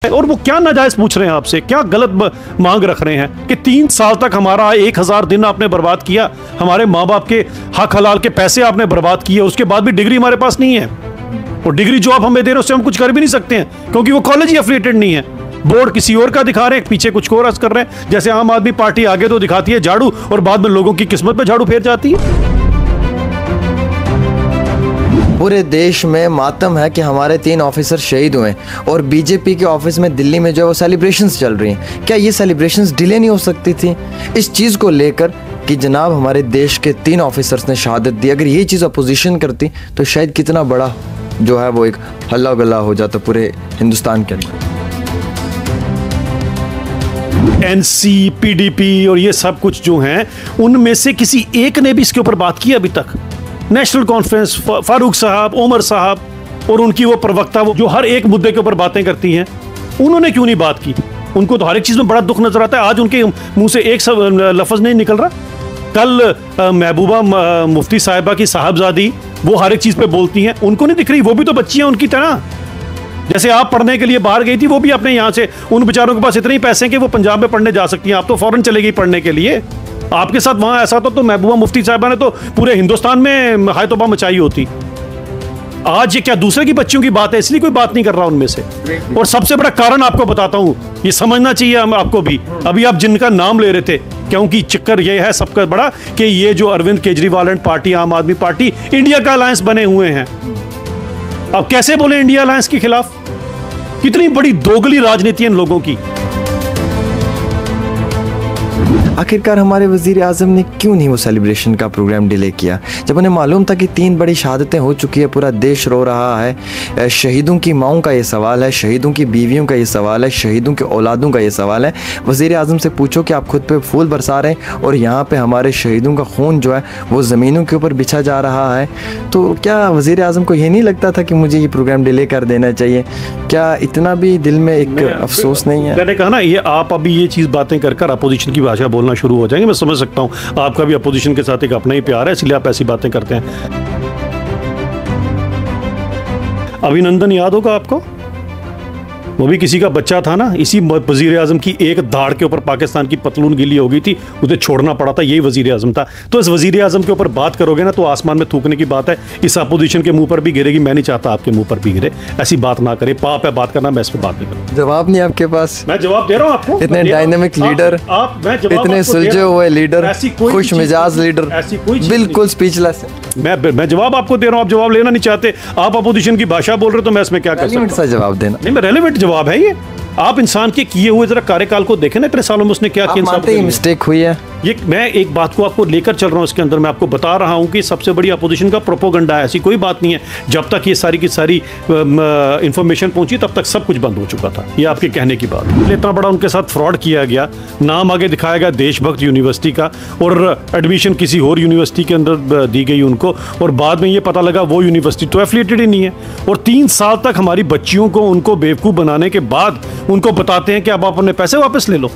और वो क्या नाजायज पूछ रहे हैं आपसे, क्या गलत मांग रख रहे हैं कि 3 साल तक हमारा 1000 दिन आपने बर्बाद किया, हमारे माँ बाप के हक हलाल के पैसे आपने बर्बाद किए, उसके बाद भी डिग्री हमारे पास नहीं है। और डिग्री जो आप हमें दे रहे हो उससे हम कुछ कर भी नहीं सकते हैं, क्योंकि वो कॉलेज ही एफिलिएटेड नहीं है। बोर्ड किसी और का दिखा रहे हैं, पीछे कुछ और कर रहे हैं। जैसे आम आदमी पार्टी आगे तो दिखाती है झाड़ू और बाद में लोगों की किस्मत पे झाड़ू फेर जाती है। पूरे देश में मातम है कि हमारे 3 ऑफिसर शहीद हुए और बीजेपी के ऑफिस में दिल्ली में जो है वो सेलिब्रेशंस चल रही हैं। क्या ये सेलिब्रेशंस डिले नहीं हो सकती थी इस चीज़ को लेकर कि जनाब हमारे देश के 3 ऑफिसर्स ने शहादत दी? अगर ये चीज़ अपोजिशन करती तो शायद कितना बड़ा जो है वो एक हल्ला गल्ला हो जाता पूरे हिंदुस्तान के अंदर। एनसी, पीडीपी और ये सब कुछ जो हैं, उनमें से किसी एक ने भी इसके ऊपर बात की अभी तक? नेशनल कॉन्फ्रेंस, फारूक साहब, उमर साहब और उनकी वो प्रवक्ता, वो जो हर एक मुद्दे के ऊपर बातें करती हैं, उन्होंने क्यों नहीं बात की? उनको तो हर एक चीज में बड़ा दुख नजर आता है। आज उनके मुंह से एक लफ्ज नहीं निकल रहा। कल महबूबा मुफ्ती साहिबा की साहबजादी, वो हर एक चीज पे बोलती हैं, उनको नहीं दिख रही? वो भी तो बच्ची हैं उनकी तरह। जैसे आप पढ़ने के लिए बाहर गई थी, वो भी अपने यहाँ से, उन बेचारों के पास इतने ही पैसे हैं कि वो पंजाब में पढ़ने जा सकती हैं। आप तो फौरन चले गई पढ़ने के लिए। आपके साथ वहां ऐसा तो महबूबा मुफ्ती साहिबा ने तो पूरे हिंदुस्तान में हाय तौबा मचाई होती। आज ये क्या दूसरे की बच्चियों की बात है, इसलिए कोई बात नहीं कर रहा उनमें से। और सबसे बड़ा कारण आपको बताता हूं, ये समझना चाहिए हम आपको भी। अभी आप जिनका नाम ले रहे थे, क्योंकि चक्कर ये है सबका बड़ा कि ये जो अरविंद केजरीवाल एंड पार्टी, आम आदमी पार्टी, इंडिया का अलायंस बने हुए हैं। अब कैसे बोले इंडिया अलायंस के खिलाफ? कितनी बड़ी दोगली राजनीति है इन लोगों की। आखिरकार हमारे वज़ीर आज़म ने क्यों नहीं वो सेलिब्रेशन का प्रोग्राम डिले किया, जब उन्हें मालूम था कि 3 बड़ी शहादतें हो चुकी है, पूरा देश रो रहा है। शहीदों की माँओं का ये सवाल है, शहीदों की बीवियों का ये सवाल है, शहीदों के औलादों का ये सवाल है। वज़ीर आज़म से पूछो कि आप खुद पे फूल बरसा रहे हैं और यहाँ पे हमारे शहीदों का खून जो है वो ज़मीनों के ऊपर बिछा जा रहा है। तो क्या वज़ीर आज़म को ये नहीं लगता था कि मुझे ये प्रोग्राम डिले कर देना चाहिए? क्या इतना भी दिल में एक अफसोस नहीं है? मैंने कहा ना, ये आप अभी ये चीज़ बातें कर अपोजिशन की भाषा बोलना शुरू हो जाएंगे। मैं समझ सकता हूं, आपका भी अपोजिशन के साथ एक अपना ही प्यार है, इसलिए आप ऐसी बातें करते हैं। अभिनंदन याद होगा आपको? वो भी किसी का बच्चा था ना, इसी वजीर आजम की एक दाढ़ के ऊपर पाकिस्तान की पतलून गीली हो गई थी, उसे छोड़ना पड़ा था, यही वजीर आजम था। तो इस वजीर आजम के ऊपर बात करोगे ना तो आसमान में थूकने की बात है। इस अपोजिशन के मुंह पर भी गिरेगी। मैं नहीं चाहता आपके मुंह पर भी गिरे, ऐसी बात ना करे। पाप है बात करना, मैं इस पर बात नहीं करूँ। जवाब नहीं आपके पास? मैं जवाब दे रहा हूँ आपको। इतने डायनेमिक लीडर, इतने सुलझे हुए लीडर, खुश मिजाज लीडर, बिल्कुल स्पीचलेस। मैं जवाब आपको दे रहा हूँ, आप जवाब लेना नहीं चाहते। आप अपोजिशन की भाषा बोल रहे हो तो मैं इसमें क्या कर सकता हूँ? जवाब देना नहीं, मैं रेलेवेंट जवाब है ये। आप इंसान के किए हुए जरा कार्यकाल को देखें ना, इतने सालों में उसने क्या किया। मिस्टेक हुई है। ये मैं एक बात को आपको लेकर चल रहा हूं, इसके अंदर मैं आपको बता रहा हूं कि सबसे बड़ी अपोजिशन का प्रोपोगंडा है। ऐसी कोई बात नहीं है। जब तक ये सारी की सारी इंफॉर्मेशन पहुंची तब तक सब कुछ बंद हो चुका था। ये आपके कहने की बात। इतना बड़ा उनके साथ फ्रॉड किया गया, नाम आगे दिखाया गया देशभक्त यूनिवर्सिटी का, और एडमिशन किसी और यूनिवर्सिटी के अंदर दी गई उनको, और बाद में ये पता लगा वो यूनिवर्सिटी तो एफिलिएटेड ही नहीं है। और 3 साल तक हमारी बच्चियों को उनको बेवकूफ़ बनाने के बाद उनको बताते हैं कि अब आप अपने पैसे वापस ले लो।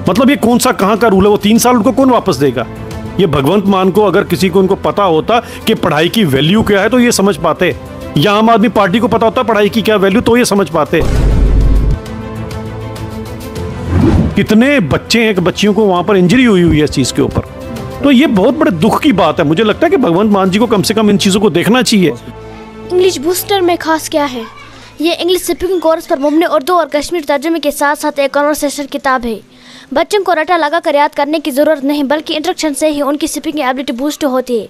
मतलब ये कौन सा कहां का रूल है? वो 3 साल उनको कौन वापस देगा? ये भगवंत मान को अगर किसी को उनको पता होता कि पढ़ाई की वैल्यू क्या है तो ये समझ पाते, या आम आदमी पार्टी को पता होता पढ़ाई की क्या वैल्यू तो ये समझ पाते। कितने बच्चे हैं, बच्चियों को वहां पर इंजरी हुई है इस चीज के ऊपर। तो ये बहुत बड़े दुख की बात है। मुझे लगता है कि भगवंत मान जी को कम से कम इन चीजों को देखना चाहिए। इंग्लिश बूस्टर में खास क्या है? ये इंग्लिश स्पीकिंग कोर्स पर मुबनी उर्दू और कश्मीर तर्जुमे के साथ साथ एक कन्वर्सेशन किताब है। बच्चों को रटा लगा कर याद करने की ज़रूरत नहीं, बल्कि इंस्ट्रक्शन से ही उनकी स्पीकिंग एबिलिटी बूस्ट होती है।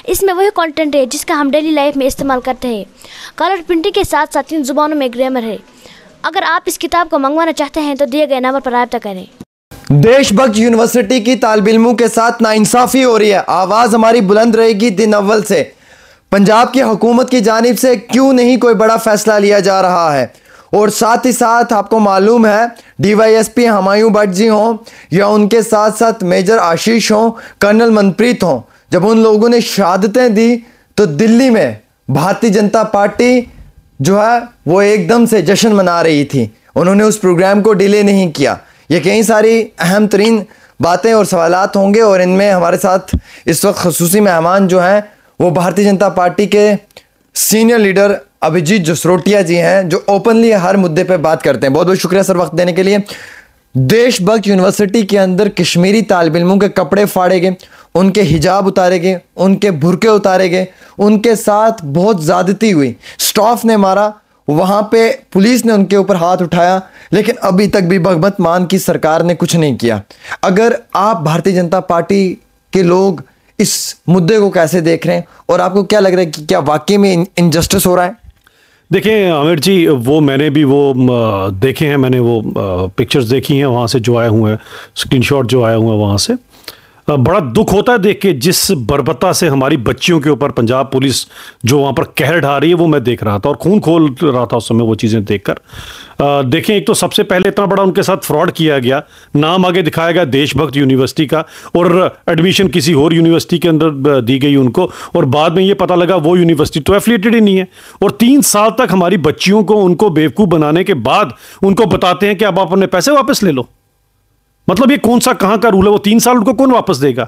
इसमें वही कंटेंट है जिसका हम डेली लाइफ में इस्तेमाल करते हैं। कलर प्रिंटिंग के साथ साथ 3 ज़ुबानों में ग्रामर है। अगर आप इस किताब को मंगवाना चाहते हैं तो दिए गए नंबर पर राब्ता करें। देशभक्त यूनिवर्सिटी की तालिब इल्मों के साथ नाइंसाफ़ी हो रही है। आवाज़ हमारी बुलंद रहेगी दिन अव्वल से। पंजाब की हुकूमत की जानिब से क्यों नहीं कोई बड़ा फैसला लिया जा रहा है? और साथ ही साथ आपको मालूम है DYSP हुमायूं भट्ट जी हों या उनके साथ साथ मेजर आशीष हों, कर्नल मनप्रीत हों, जब उन लोगों ने शहादतें दी तो दिल्ली में भारतीय जनता पार्टी जो है वो एकदम से जश्न मना रही थी। उन्होंने उस प्रोग्राम को डिले नहीं किया। ये कई सारी अहम तरीन बातें और सवालात होंगे, और इनमें हमारे साथ इस वक्त खसूसी मेहमान जो हैं वो भारतीय जनता पार्टी के सीनियर लीडर अभिजीत जसरोटिया जी हैं, जो ओपनली हर मुद्दे पे बात करते हैं। बहुत बहुत शुक्रिया सर वक्त देने के लिए। देशभक्त यूनिवर्सिटी के अंदर कश्मीरी तालिब इल्मों के कपड़े फाड़े गए, उनके हिजाब उतारे गए, उनके बुरके उतारे गए, उनके साथ बहुत ज्यादती हुई, स्टाफ ने मारा, वहां पे पुलिस ने उनके ऊपर हाथ उठाया, लेकिन अभी तक भी भगवंत मान की सरकार ने कुछ नहीं किया। अगर आप भारतीय जनता पार्टी के लोग इस मुद्दे को कैसे देख रहे हैं और आपको क्या लग रहा है कि क्या वाकई में इनजस्टिस हो रहा है? देखिए आमिर जी, वो मैंने भी वो देखे हैं, मैंने वो पिक्चर्स देखी हैं वहाँ से जो आए हुए हैं, स्क्रीनशॉट जो आए हुए हैं वहाँ से। बड़ा दुख होता है देख के जिस बर्बरता से हमारी बच्चियों के ऊपर पंजाब पुलिस जो वहाँ पर कहर ढा रही है, वो मैं देख रहा था और खून खोल रहा था उस समय वो चीज़ें देखकर। देखें, एक तो सबसे पहले इतना बड़ा उनके साथ फ्रॉड किया गया, नाम आगे दिखाया गया देशभक्त यूनिवर्सिटी का और एडमिशन किसी और यूनिवर्सिटी के अंदर दी गई उनको, और बाद में ये पता लगा वो यूनिवर्सिटी तो एफिलिएटेड ही नहीं है। और 3 साल तक हमारी बच्चियों को उनको बेवकूफ़ बनाने के बाद उनको बताते हैं कि अब आप अपने पैसे वापस ले लो। मतलब ये कौन सा कहां का रूल है? वो 3 साल उनको कौन वापस देगा?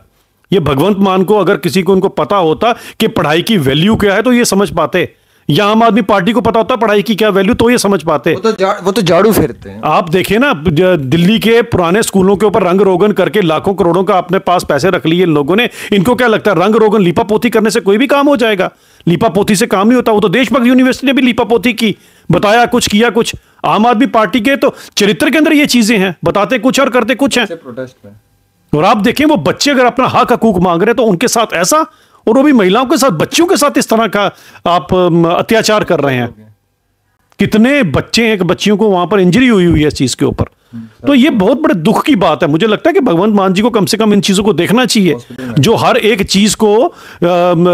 ये भगवंत मान को अगर किसी को उनको पता होता कि पढ़ाई की वैल्यू क्या है तो ये समझ पाते, या आम आदमी पार्टी को पता होता पढ़ाई की क्या वैल्यू तो ये समझ पाते। वो तो झाड़ू फेरते हैं। आप देखें ना, दिल्ली के पुराने स्कूलों के ऊपर रंग रोगन करके लाखों करोड़ों का अपने पास पैसे रख लिए इन लोगों ने। इनको क्या लगता है रंग रोगन लीपा पोती करने से कोई भी काम हो जाएगा? लीपा पोती से काम नहीं होता। वो तो देशभक्त यूनिवर्सिटी ने भी लीपा पोती की, बताया कुछ, किया कुछ। आम आदमी पार्टी के तो चरित्र के अंदर ये चीजें हैं, बताते कुछ और करते कुछ हैं। और आप देखें वो बच्चे अगर अपना हक हकूक मांग रहे हैं तो उनके साथ ऐसा, और वो भी महिलाओं के साथ, बच्चियों के साथ इस तरह का आप अत्याचार कर रहे हैं। कितने बच्चे हैं, बच्चियों को वहां पर इंजरी हुई है इस चीज के ऊपर। तो ये बहुत बड़े दुख की बात है। मुझे लगता है कि भगवंत मान जी को कम से कम इन चीजों को देखना चाहिए, जो हर एक चीज को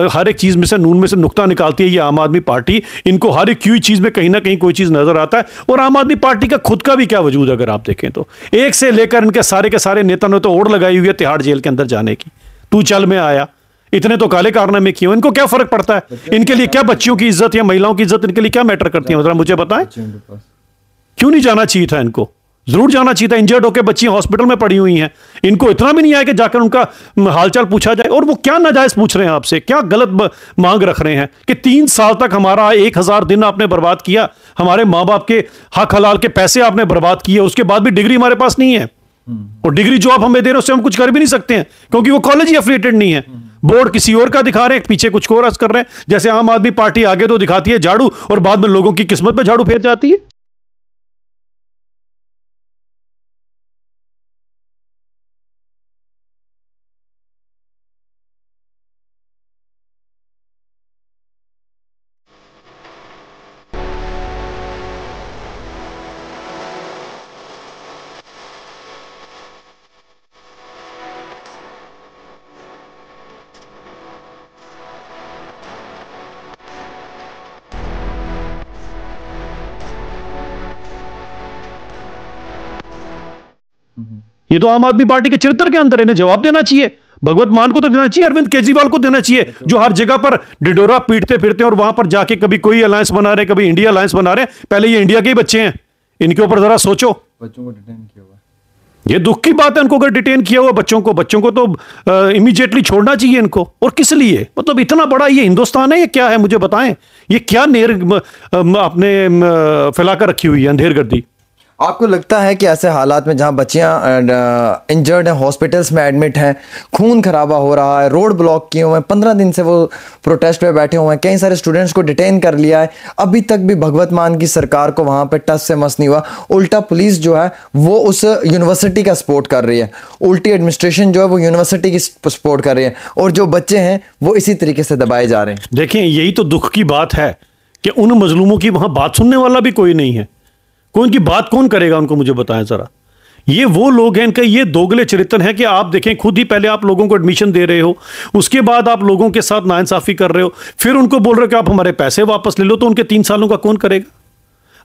हर एक चीज में से नून में से नुक्ता निकालती है ये आम आदमी पार्टी। इनको हर एक चीज में कहीं ना कहीं कोई चीज नजर आता है। और आम आदमी पार्टी का खुद का भी क्या वजूद अगर आप देखें तो, एक से लेकर इनके सारे के सारे नेता ने तो ओढ़ लगाई हुई है तिहाड़ जेल के अंदर जाने की। तू चल में आया, इतने तो काले कारनामे किए, इनको क्या फर्क पड़ता है? इनके लिए क्या बच्चियों की इज्जत या महिलाओं की इज्जत इनके लिए क्या मैटर करती है? मुझे बताएं, क्यों नहीं जाना चाहिए था इनको? जरूर जाना चाहिए था। इंजर्ड होकर बच्चियां हॉस्पिटल में पड़ी हुई हैं, इनको इतना भी नहीं आया कि जाकर उनका हालचाल पूछा जाए। और वो क्या नाजायज पूछ रहे हैं आपसे, क्या गलत मांग रख रहे हैं कि 3 साल तक हमारा 1000 दिन आपने बर्बाद किया, हमारे माँ बाप के हक हलाल के पैसे आपने बर्बाद किए, उसके बाद भी डिग्री हमारे पास नहीं है। और डिग्री जो आप हमें दे रहे हो उससे हम कुछ कर भी नहीं सकते हैं, क्योंकि वो कॉलेज ही एफिलिएटेड नहीं है। बोर्ड किसी और का दिखा रहे हैं, पीछे कुछ और कर रहे हैं। जैसे आम आदमी पार्टी आगे तो दिखाती है झाड़ू और बाद में लोगों की किस्मत पे झाड़ू फेर जाती है। ये तो आम आदमी पार्टी के चरित्र के अंदर इन्हें जवाब देना चाहिए। भगवंत मान को तो देना चाहिए, अरविंद केजरीवाल को देना चाहिए, जो हर जगह पर डिडोरा पीटते फिरते हैं और वहां पर जाके कभी कोई अलायंस बना रहे, कभी इंडिया अलायंस बना रहे। पहले ये इंडिया के ही बच्चे हैं, इनके ऊपर जरा सोचो। बच्चों को डिटेन किया हुआ, ये दुख की बात है। इनको अगर डिटेन किया हुआ बच्चों को तो इमीडिएटली छोड़ना चाहिए इनको। और किस लिए? मतलब इतना बड़ा ये हिंदुस्तान है, ये क्या है मुझे बताएं? ये क्या नेर आपने फैलाकर रखी हुई है, अंधेरगर्दी? आपको लगता है कि ऐसे हालात में जहां बच्चियां इंजर्ड हैं, हॉस्पिटल्स में एडमिट हैं, खून खराबा हो रहा है, रोड ब्लॉक किए हुए हैं, 15 दिन से वो प्रोटेस्ट पे बैठे हुए हैं, कई सारे स्टूडेंट्स को डिटेन कर लिया है, अभी तक भी भगवंत मान की सरकार को वहां पे टस से मस नहीं हुआ। उल्टा पुलिस जो है वो उस यूनिवर्सिटी का सपोर्ट कर रही है, उल्टी एडमिनिस्ट्रेशन जो है वो यूनिवर्सिटी की सपोर्ट कर रही है, और जो बच्चे हैं वो इसी तरीके से दबाए जा रहे हैं। देखें, यही तो दुख की बात है कि उन मजलूमों की वहां बात सुनने वाला भी कोई नहीं है। कौन की बात कौन करेगा उनको? मुझे बताएं जरा। ये वो लोग हैं, इनका ये दोगले चरित्र है कि आप देखें, खुद ही पहले आप लोगों को एडमिशन दे रहे हो, उसके बाद आप लोगों के साथ नाइंसाफी कर रहे हो, फिर उनको बोल रहे हो कि आप हमारे पैसे वापस ले लो। तो उनके 3 सालों का कौन करेगा?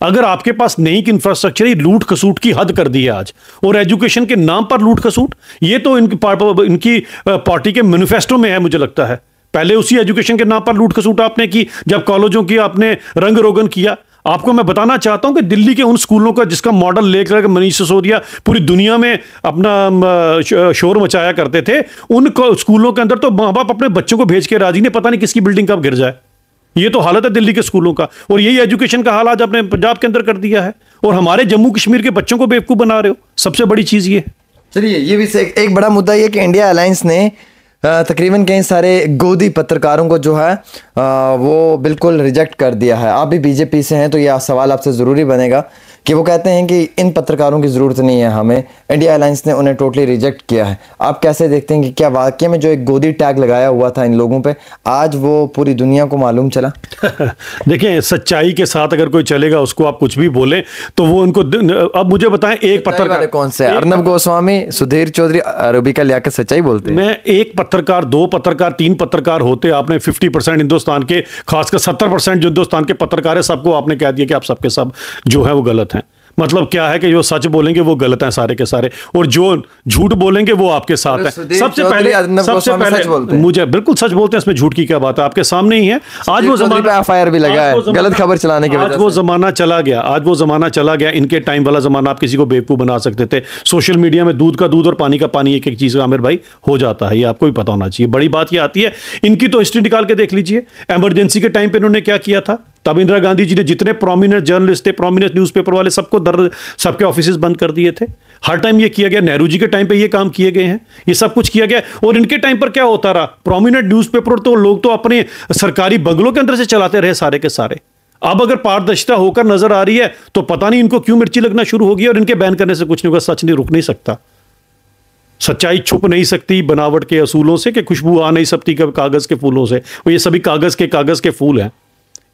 अगर आपके पास नहीं कि इंफ्रास्ट्रक्चर, ही लूट खसूट की हद कर दी है आज, और एजुकेशन के नाम पर लूट खसूट, ये तो इनकी पार्टी के मैनिफेस्टो में है। मुझे लगता है पहले उसी एजुकेशन के नाम पर लूट खसूट आपने की, जब कॉलेजों की आपने रंग रोगन किया। आपको मैं बताना चाहता हूं कि दिल्ली के उन स्कूलों का जिसका मॉडल लेकर मनीष सिसोदिया पूरी दुनिया में अपना शोर मचाया करते थे, उन स्कूलों के अंदर तो माँ बाप अपने बच्चों को भेज के राजी नहीं, पता नहीं किसकी बिल्डिंग कब गिर जाए। ये तो हालत है दिल्ली के स्कूलों का, और यही एजुकेशन का हाल आज आपने पंजाब के अंदर कर दिया है, और हमारे जम्मू कश्मीर के बच्चों को बेवकूफ बना रहे हो। सबसे बड़ी चीज ये। चलिए, ये भी एक बड़ा मुद्दा ये कि इंडिया अलायंस ने तकरीबन कई सारे गोदी पत्रकारों को जो है वो बिल्कुल रिजेक्ट कर दिया है। आप भी बीजेपी से हैं तो यह सवाल आपसे ज़रूरी बनेगा कि वो कहते हैं कि इन पत्रकारों की ज़रूरत नहीं है हमें, इंडिया अलायंस ने उन्हें टोटली रिजेक्ट किया है। आप कैसे देखते हैं कि क्या वाकई में जो एक गोदी टैग लगाया हुआ था इन लोगों पे, आज वो पूरी दुनिया को मालूम चला? देखिए, सच्चाई के साथ अगर कोई चलेगा उसको आप कुछ भी बोलें तो वो उनको। अब मुझे बताएं, एक पत्रकार कौन से, अर्नब गोस्वामी, सुधीर चौधरी, रूबिका लियाकत सच्चाई बोलते हैं? मैं एक पत्रकार, 2 पत्रकार, 3 पत्रकार होते, आपने 50% हिंदुस्तान के, खासकर 70% जो हिंदुस्तान के पत्रकार है, सबको आपने कह दिया कि आप सबके सब जो है वो गलत हैं। मतलब क्या है कि जो सच बोलेंगे वो गलत हैं सारे के सारे, और जो झूठ बोलेंगे वो आपके साथ है। सबसे पहले मुझे बिल्कुल सच बोलते हैं, इसमें झूठ की क्या बात है, आपके सामने ही है। आज वो जमाना, एफआईआर भी लगा है गलत खबर चलाने के वजह से। आज वो जमाना चला गया, आज वो जमाना चला गया। इनके टाइम वाला जमाना, आप किसी को बेवकूफ बना सकते थे। सोशल मीडिया में दूध का दूध और पानी का पानी एक एक चीज आमिर भाई हो जाता है, ये आपको भी पता होना चाहिए। बड़ी बात ये आती है, इनकी तो हिस्ट्री निकाल के देख लीजिए। इमरजेंसी के टाइम पे इन्होंने क्या किया था, तब इंदिरा गांधी जी ने जितने प्रोमिनेंट जर्नलिस्ट थे, प्रोमिनेंट न्यूज़पेपर वाले, सबके ऑफिसेज बंद कर दिए थे। हर टाइम ये किया गया। नेहरू जी के टाइम पे ये काम किए गए हैं, ये सब कुछ किया गया। और इनके टाइम पर क्या होता रहा, प्रोमिनेंट न्यूज़पेपर तो लोग तो अपने सरकारी बंगलों के अंदर से चलाते रहे सारे के सारे। अब अगर पारदर्शिता होकर नजर आ रही है तो पता नहीं इनको क्यों मिर्ची लगना शुरू होगी, और इनके बैन करने से कुछ नहीं होगा। सच नहीं रुक नहीं सकता, सच्चाई छुप नहीं सकती बनावट के असूलों से, कि खुशबू आ नहीं सकती कागज के फूलों से। ये सभी कागज के फूल हैं,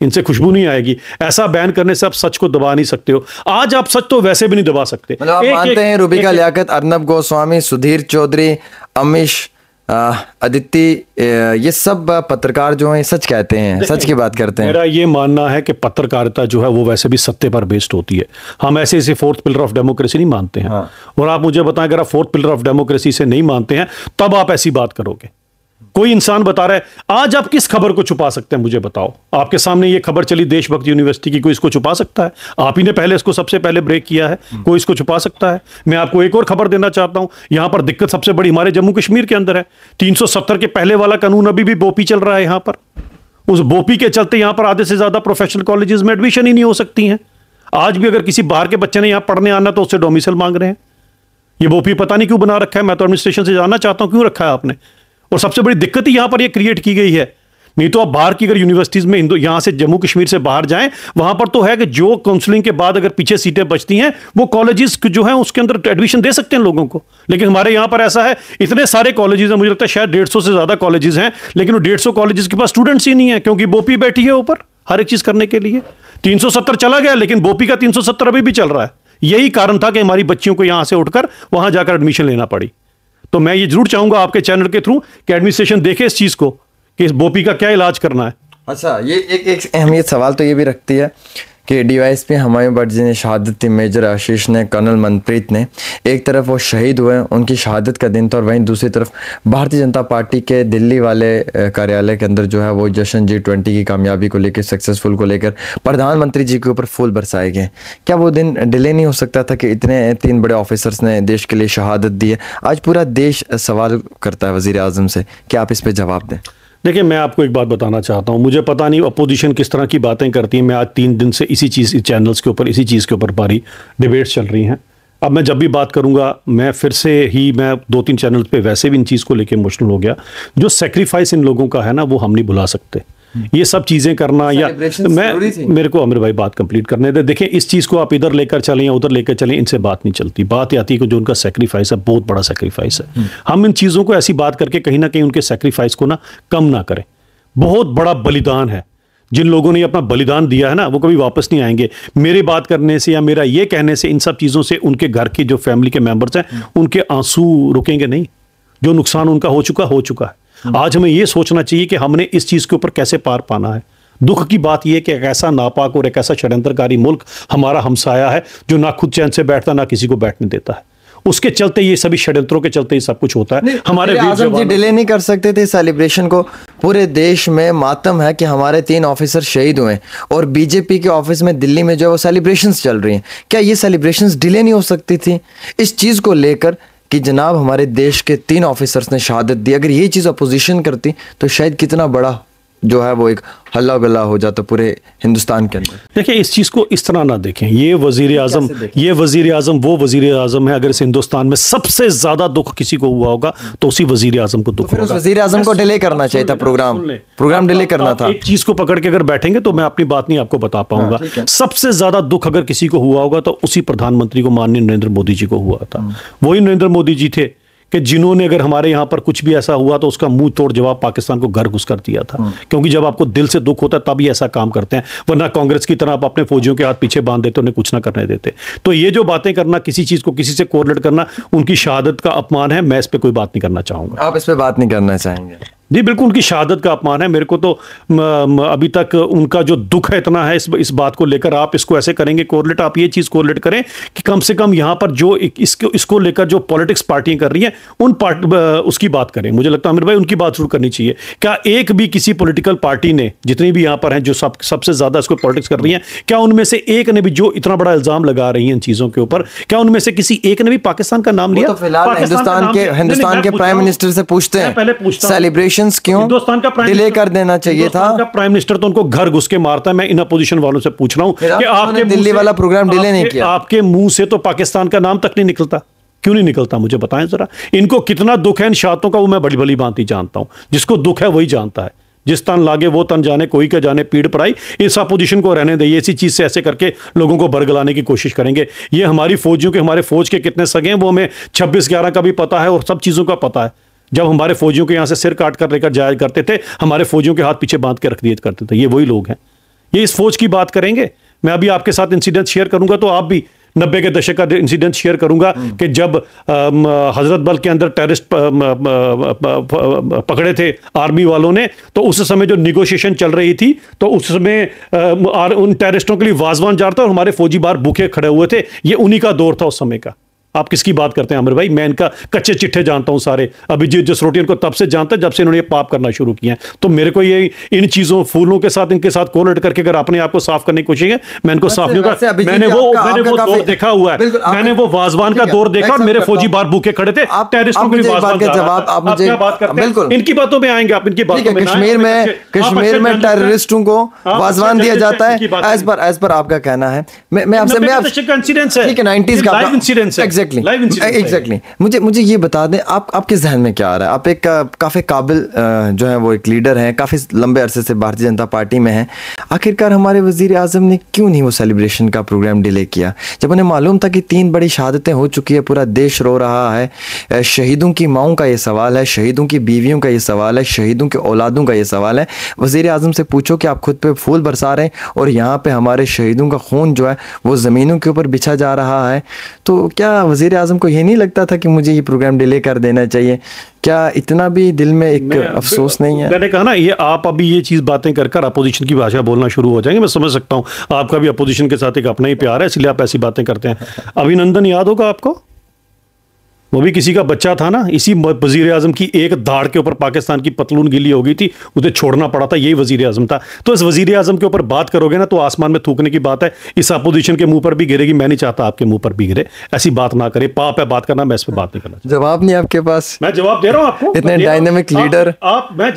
इनसे खुशबू नहीं आएगी। ऐसा बैन करने से आप सच को दबा नहीं सकते हो। आज आप सच तो वैसे भी नहीं दबा सकते। मतलब आप मानते हैं रूबिका लियाकत, अर्नब गोस्वामी, सुधीर चौधरी, अमीश, अदिति, ये सब पत्रकार जो हैं सच कहते हैं, सच की बात करते हैं? मेरा ये मानना है कि पत्रकारिता जो है वो वैसे भी सत्य पर बेस्ड होती है। हम ऐसे इसे 4th पिलर ऑफ डेमोक्रेसी नहीं मानते हैं। हाँ। और आप मुझे बताएं, अगर आप 4th पिलर ऑफ डेमोक्रेसी से नहीं मानते हैं तब आप ऐसी बात करोगे। कोई इंसान बता रहा है, आज आप किस खबर को छुपा सकते हैं मुझे बताओ। आपके सामने ये खबर चली देशभक्त यूनिवर्सिटी की, कोई इसको छुपा सकता है? आप ही ने पहले इसको सबसे पहले ब्रेक किया है, कोई इसको छुपा सकता है? मैं आपको एक और खबर देना चाहता हूं। यहां पर दिक्कत सबसे बड़ी हमारे जम्मू कश्मीर के अंदर है। 370 के पहले वाला कानून अभी भी बोपी चल रहा है यहां पर। उस बोपी के चलते यहां पर आधे से ज्यादा प्रोफेशनल कॉलेजेस में एडमिशन ही नहीं हो सकती हैं। आज भी अगर किसी बाहर के बच्चे ने यहां पढ़ने आना तो उससे डोमिसाइल मांग रहे हैं। ये बोपी पता नहीं क्यों बना रखा है, मैं तो एडमिनिस्ट्रेशन से जानना चाहता हूं क्यों रखा है आपने। और सबसे बड़ी दिक्कत ही यहां पर ये क्रिएट की गई है। नहीं तो आप बाहर की अगर यूनिवर्सिटीज में यहां से जम्मू कश्मीर से बाहर जाएं, वहां पर तो है कि जो काउंसलिंग के बाद अगर पीछे सीटें बचती हैं वो कॉलेजेस जो हैं उसके अंदर एडमिशन दे सकते हैं लोगों को। लेकिन हमारे यहां पर ऐसा है, इतने सारे कॉलेजेस हैं, मुझे लगता है शायद 150 से ज्यादा कॉलेजेस हैं, लेकिन वो 150 कॉलेजेस के पास स्टूडेंट्स ही नहीं है, क्योंकि बोपी बैठी है ऊपर हर एक चीज करने के लिए। 370 चला गया, लेकिन बोपी का 370 अभी भी चल रहा है। यही कारण था कि हमारी बच्चियों को यहां से उठकर वहां जाकर एडमिशन लेना पड़ी। तो मैं ये जरूर चाहूंगा आपके चैनल के थ्रू कि एडमिनिस्ट्रेशन देखे इस चीज को कि इस बोपी का क्या इलाज करना है। अच्छा, ये एक अहमियत सवाल तो ये भी रखती है कि डीवाईएसपी हुमायूं भट्ट जी ने शहादत दी, मेजर आशीष ने, कर्नल मनप्रीत ने। एक तरफ वो शहीद हुए, उनकी शहादत का दिन था, और वहीं दूसरी तरफ भारतीय जनता पार्टी के दिल्ली वाले कार्यालय के अंदर जो है वो जश्न G20 की कामयाबी को लेकर, सक्सेसफुल को लेकर प्रधानमंत्री जी के ऊपर फूल बरसाए गए। क्या वो दिन डिले नहीं हो सकता था कि इतने 3 बड़े ऑफिसर्स ने देश के लिए शहादत दी है? आज पूरा देश सवाल करता है वज़ीर आज़म से कि आप इस पर जवाब दें। देखिए, मैं आपको एक बात बताना चाहता हूं। मुझे पता नहीं अपोजिशन किस तरह की बातें करती है। मैं आज 3 दिन से इसी चैनल्स के ऊपर इसी चीज़ के ऊपर बारी डिबेट्स चल रही हैं। अब मैं जब भी बात करूंगा, मैं फिर से ही मैं 2-3 चैनल्स पे वैसे भी इन चीज़ को लेकर इमोशनल हो गया। जो सेक्रीफाइस इन लोगों का है ना, वो हम नहीं भुला सकते। ये सब चीज़ें करना, या मेरे को अमीर भाई बात कंप्लीट करने दे। देखिए, इस चीज़ को आप इधर लेकर चलें या उधर लेकर चलें, इनसे बात नहीं चलती। बात आती है कि जो उनका सेक्रीफाइस है, बहुत बड़ा सेक्रीफाइस है। हम इन चीज़ों को ऐसी बात करके कहीं ना कहीं उनके सेक्रीफाइस को ना कम ना करें। बहुत बड़ा बलिदान है। जिन लोगों ने अपना बलिदान दिया है ना, वो कभी वापस नहीं आएंगे। मेरे बात करने से या मेरा ये कहने से इन सब चीज़ों से उनके घर के जो फैमिली के मेंबर्स हैं, उनके आंसू रुकेंगे नहीं। जो नुकसान उनका हो चुका है। आज हमें ये सोचना चाहिए कि हमने इस चीज़ के ऊपर कैसे पार पाना है। दुख की बात यह कि एक ऐसा नापाक और एक ऐसा षड्यंत्रकारी मुल्क हमारा हमसाया है, जो ना खुद चैन से बैठता, ना किसी को बैठने देता है। उसके चलते ये सभी षड्यंत्रों के चलते ये सब कुछ होता है। हमारे आज़म जी डिले नहीं कर सकते थे सेलिब्रेशन को? पूरे देश में मातम है कि हमारे 3 ऑफिसर शहीद हुए, और बीजेपी के ऑफिस में दिल्ली में जो है वो सेलिब्रेशंस चल रही हैं। क्या ये सेलिब्रेशंस डिले नहीं हो सकती थी इस चीज़ को लेकर कि जनाब हमारे देश के 3 ऑफिसर्स ने शहादत दी? अगर ये चीज़ अपोजिशन करती तो शायद कितना बड़ा जो है वो एक हल्ला गुल्ला हो जाता पूरे हिंदुस्तान के अंदर। देखिए, इस चीज़ को इस तरह ना देखें। ये वजीर आजम वो वजीर आजम है। अगर इस हिंदुस्तान में सबसे ज्यादा दुख किसी को हुआ होगा तो उसी वजीर आजम को दुख फिर उस होगा। वजीर आजम को डिले करना चाहिए था, प्रोग्राम डिले करना था। एक चीज को पकड़ के अगर बैठेंगे तो मैं अपनी बात नहीं आपको बता पाऊंगा। सबसे ज्यादा दुख अगर किसी को हुआ होगा तो उसी प्रधानमंत्री को, माननीय नरेंद्र मोदी जी को हुआ था। वही नरेंद्र मोदी जी थे कि जिन्होंने अगर हमारे यहाँ पर कुछ भी ऐसा हुआ तो उसका मुंह तोड़ जवाब पाकिस्तान को घर घुस कर दिया था। क्योंकि जब आपको दिल से दुख होता है तभी ऐसा काम करते हैं, वरना कांग्रेस की तरह आप अपने फौजियों के हाथ पीछे बांध देते, उन्हें कुछ ना करने देते। तो ये जो बातें करना, किसी चीज को किसी से कोरिलेट करना, उनकी शहादत का अपमान है। मैं इस पर कोई बात नहीं करना चाहूंगा। आप इस पे बात नहीं करना चाहेंगे? जी बिल्कुल, उनकी शहादत का अपमान है। मेरे को तो अभी तक उनका जो दुख है इतना है इस बात को लेकर। आप इसको ऐसे करेंगे कोरिलेट, आप ये चीज कोरिलेट करें कि कम से कम यहाँ पर जो इसको लेकर जो पॉलिटिक्स पार्टियां कर रही हैं उसकी बात करें। मुझे लगता है आमिर भाई उनकी बात शुरू करनी चाहिए। क्या एक भी किसी पॉलिटिकल पार्टी ने, जितनी भी यहाँ पर हैं जो सबसे ज्यादा इसको पॉलिटिक्स कर रही हैं, क्या उनमें से एक ने भी, जो इतना बड़ा इल्जाम लगा रही है इन चीजों के ऊपर, क्या उनमें से किसी एक ने भी पाकिस्तान का नाम लिया? तो फिलहाल हिंदुस्तान के प्राइम मिनिस्टर से पूछते हैं सेलिब्रेशंस क्यों डिले कर देना चाहिए था? प्राइम मिनिस्टर तो उनको घर घुस के मारता है। मैं इन अपोजिशन वालों से पूछ रहा हूं कि आपके दिल्ली वाला प्रोग्राम डिले नहीं किया, आपके मुंह से तो पाकिस्तान का नाम तक नहीं निकलता। क्यों नहीं निकलता मुझे बताएं जरा। इनको कितना दुख है इन शातों का, वो मैं बड़ी भली भांति जानता हूं। जिसको दुख है वही जानता है। जिस तन लागे वो तन जाने, कोई क्या जाने पीड़ पड़ाई। इस अपोजिशन को रहने दे। इसी चीज से ऐसे करके लोगों को बरगलाने की कोशिश करेंगे। ये हमारी फौजियों के, हमारे फौज के कितने सगे हैं वो हमें 26/11 का भी पता है और सब चीजों का पता है। जब हमारे फौजियों के यहाँ से सिर काट कर लेकर जाया करते थे, हमारे फौजियों के हाथ पीछे बांध के रख दिया करते थे। ये वही लोग हैं। ये इस फौज की बात करेंगे। मैं अभी आपके साथ इंसिडेंट शेयर करूंगा तो आप भी 90 के दशक का इंसिडेंट शेयर करूंगा कि जब हजरत बल के अंदर टेररिस्ट पकड़े थे आर्मी वालों ने, तो उस समय जो निगोशिएशन चल रही थी तो उस समय उन टेररिस्टों के लिए वाजवान जा रहा था और हमारे फौजी बाहर भूखे खड़े हुए थे। ये उन्हीं का दौर था उस समय का। आप किसकी बात करते हैं आमिर भाई? मैं इनका कच्चे चिट्ठे जानता हूं सारे। अभिजीत जसरोटियन को तब से जानता है जब से इन्होंने ये पाप करना शुरू किया है। तो मेरे को ये इन चीजों, फूलों के साथ, इनके साथ कोरिलेट करके अगर अपने आप को साफ करने की कोशिश है, मैं इनको साफ नहीं होगा। मैंने वो दौर देखा हुआ है। मैंने वो वाजवान का दौर देखा और मेरे फौजी बाहर भूखे खड़े थे, टेररिस्टों के लिए वाजवान जा रहा था। आप क्या बात करते हैं? इनकी बातों में आएंगे आप। इनकी बातों में कश्मीर में टेररिस्टों को वाजवान दिया जाता है एज पर आपका कहना है। मैं आपसे इंसिडेंट है, ठीक है, 90s का इंसिडेंट है। एग्जैक्टली। मुझे ये बता दें, आपके जहन में क्या आ रहा है? आप एक काफ़ी काबिल जो है वो एक लीडर हैं, काफ़ी लंबे अरसे से भारतीय जनता पार्टी में हैं। आखिरकार हमारे वजीर आजम ने क्यों नहीं वो सेलिब्रेशन का प्रोग्राम डिले किया, जब उन्हें मालूम था कि 3 बड़ी शहादतें हो चुकी है, पूरा देश रो रहा है। शहीदों की माओं का ये सवाल है, शहीदों की बीवियों का ये सवाल है, शहीदों के औलादों का ये सवाल है। वजीर आजम से पूछो कि आप खुद पे फूल बरसा रहे हैं और यहाँ पे हमारे शहीदों का खून जो है वो ज़मीनों के ऊपर बिछा जा रहा है। तो क्या वजीर आजम को ये नहीं लगता था कि मुझे ये प्रोग्राम डिले कर देना चाहिए? क्या इतना भी दिल में एक अफसोस नहीं है? मैंने कहा ना, ये आप अभी ये चीज बातें कर अपोजिशन की भाषा बोलना शुरू हो जाएंगे। मैं समझ सकता हूं, आपका भी अपोजिशन के साथ एक अपना ही प्यार है, इसलिए आप ऐसी बातें करते हैं। अभिनंदन याद होगा आपको? वो भी किसी का बच्चा था ना, इसी वजीर आजम की एक दाढ़ के ऊपर पाकिस्तान की पतलून गिली हो गई थी, उसे छोड़ना पड़ा था। यही वजीर आजम था। तो इस वजीर आजम के ऊपर बात करोगे ना तो आसमान में थूकने की बात है। इस अपोजिशन के मुंह पर भी गिरेगी। मैं नहीं चाहता आपके मुंह पर भी गिरे। ऐसी बात ना करे, पाप है बात करना। मैं इस पर बात नहीं करना। जवाब नहीं आपके पास? मैं जवाब दे रहा हूँ आपको। इतने डायनेमिक लीडर,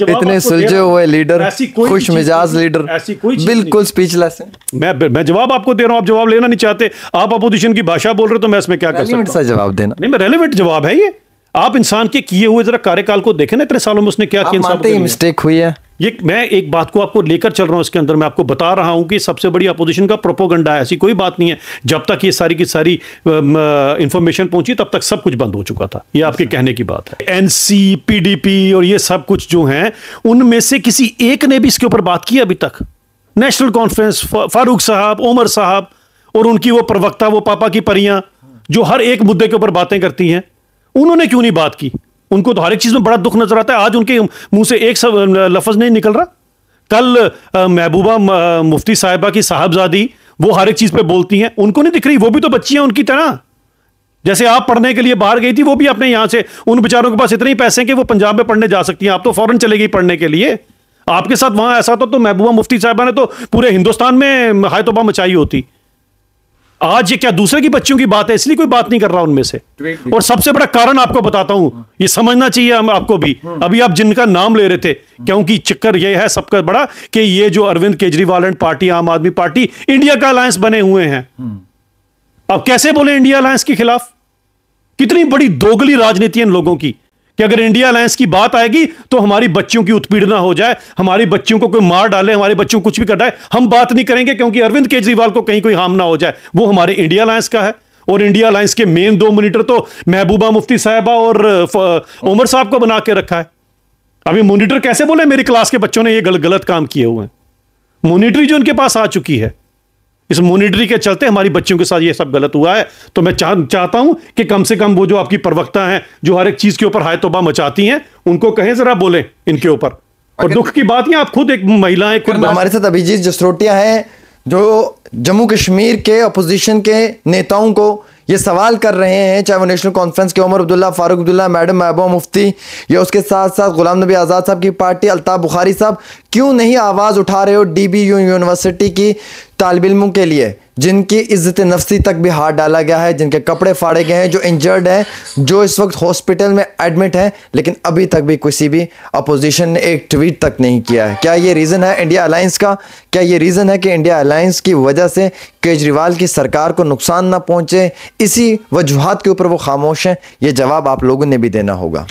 इतने सुलझे हुए लीडर, खुश मिजाज लीडर, बिल्कुल स्पीचलेस है। मैं जवाब आपको दे रहा हूँ, आप जवाब लेना नहीं चाहते। आप अपोजिशन की भाषा बोल रहे हो तो मैं इसमें क्या कर सकता हूँ? जवाब देना नहीं, मैं रेलेवेंट जवाब है ये। आप इंसान के किए हुए जरा कार्यकाल को देखें ना, इतने सालों में उसने क्या किया। मिस्टेक हुई है। ये मैं एक बात को आपको लेकर चल रहा हूं, इसके अंदर मैं आपको बता रहा हूं कि सबसे बड़ी अपोजिशन का प्रोपोगंडा है। ऐसी कोई बात नहीं है। जब तक ये सारी की सारी इंफॉर्मेशन पहुंची तब तक सब कुछ बंद हो चुका था। ये आपके कहने की बात है। एनसी, पीडीपी और ये सब कुछ जो है, उनमें से किसी एक ने भी इसके ऊपर बात की अभी तक? नेशनल कॉन्फ्रेंस, फारूक साहब, उमर साहब और उनकी वो प्रवक्ता, वो पापा की परियां जो हर एक मुद्दे के ऊपर बातें करती हैं, उन्होंने क्यों नहीं बात की? उनको तो हर एक चीज में बड़ा दुख नजर आता है। आज उनके मुंह से एक लफ्ज नहीं निकल रहा। कल महबूबा मुफ्ती साहिबा की साहबजादी, वो हर एक चीज पे बोलती हैं, उनको नहीं दिख रही? वो भी तो बच्ची हैं उनकी तरह। जैसे आप पढ़ने के लिए बाहर गई थी, वो भी अपने यहां से, उन बेचारों के पास इतने ही पैसे हैं कि वो पंजाब में पढ़ने जा सकती हैं। आप तो फौरन चले गई पढ़ने के लिए। आपके साथ वहां ऐसा तो महबूबा मुफ्ती साहिबा ने तो पूरे हिंदुस्तान में हाय तौबा मचाई होती। आज ये क्या दूसरे की बच्चों की बात है, इसलिए कोई बात नहीं कर रहा उनमें से। और सबसे बड़ा कारण आपको बताता हूं, ये समझना चाहिए हम आपको भी। अभी आप जिनका नाम ले रहे थे, क्योंकि चक्कर ये है सबका बड़ा कि ये जो अरविंद केजरीवाल एंड पार्टी, आम आदमी पार्टी, इंडिया का अलायंस बने हुए हैं। अब कैसे बोले इंडिया अलायंस के खिलाफ? कितनी बड़ी दोगली राजनीति है इन लोगों की कि अगर इंडिया अलायंस की बात आएगी तो हमारी बच्चियों की उत्पीड़ना हो जाए, हमारी बच्चियों को कोई मार डाले, हमारे बच्चों को कुछ भी कर डाले, हम बात नहीं करेंगे क्योंकि अरविंद केजरीवाल को कहीं कोई हार्म ना हो जाए। वो हमारे इंडिया अलायंस का है। और इंडिया अलायंस के मेन 2 मॉनिटर तो महबूबा मुफ्ती साहिबा और उमर साहब को बना के रखा है। अभी मॉनिटर कैसे बोले मेरी क्लास के बच्चों ने ये गलत काम किए हुए हैं? मॉनिटरी जो उनके पास आ चुकी है, इस मॉनिटरी के चलते हमारी बच्चियों के साथ ये सब गलत हुआ है। तो मैं चाहता हूं कि कम से कम वो जो आपकी प्रवक्ता हैं, जो हर एक चीज के ऊपर हाय तौबा मचाती हैं, उनको कहें जरा बोले इनके ऊपर। और दुख की बात है, आप खुद एक महिलाएं, हमारे साथ अभिजीत जसरोटिया हैं जो जम्मू कश्मीर के अपोजिशन के नेताओं को ये सवाल कर रहे हैं, चाहे वो नेशनल कॉन्फ्रेंस के उमर अब्दुल्ला, फारूक अब्दुल्ला, मैडम महबूबा मुफ्ती, या उसके साथ साथ गुलाम नबी आज़ाद साहब की पार्टी, अल्ताफ बुखारी साहब, क्यों नहीं आवाज़ उठा रहे हो DBU यूनिवर्सिटी की तालिब इल्मों के लिए जिनकी इज्जत नफ्सी तक भी हाथ डाला गया है, जिनके कपड़े फाड़े गए हैं, जो इंजर्ड है, जो इस वक्त हॉस्पिटल में एडमिट है, लेकिन अभी तक भी किसी भी अपोजिशन ने एक ट्वीट तक नहीं किया है। क्या ये रीज़न है इंडिया अलायंस का? क्या ये रीज़न है कि इंडिया अलायंस की वजह से केजरीवाल की सरकार को नुकसान ना पहुंचे? इसी वजूहात के ऊपर वो खामोश हैं। ये जवाब आप लोगों ने भी देना होगा।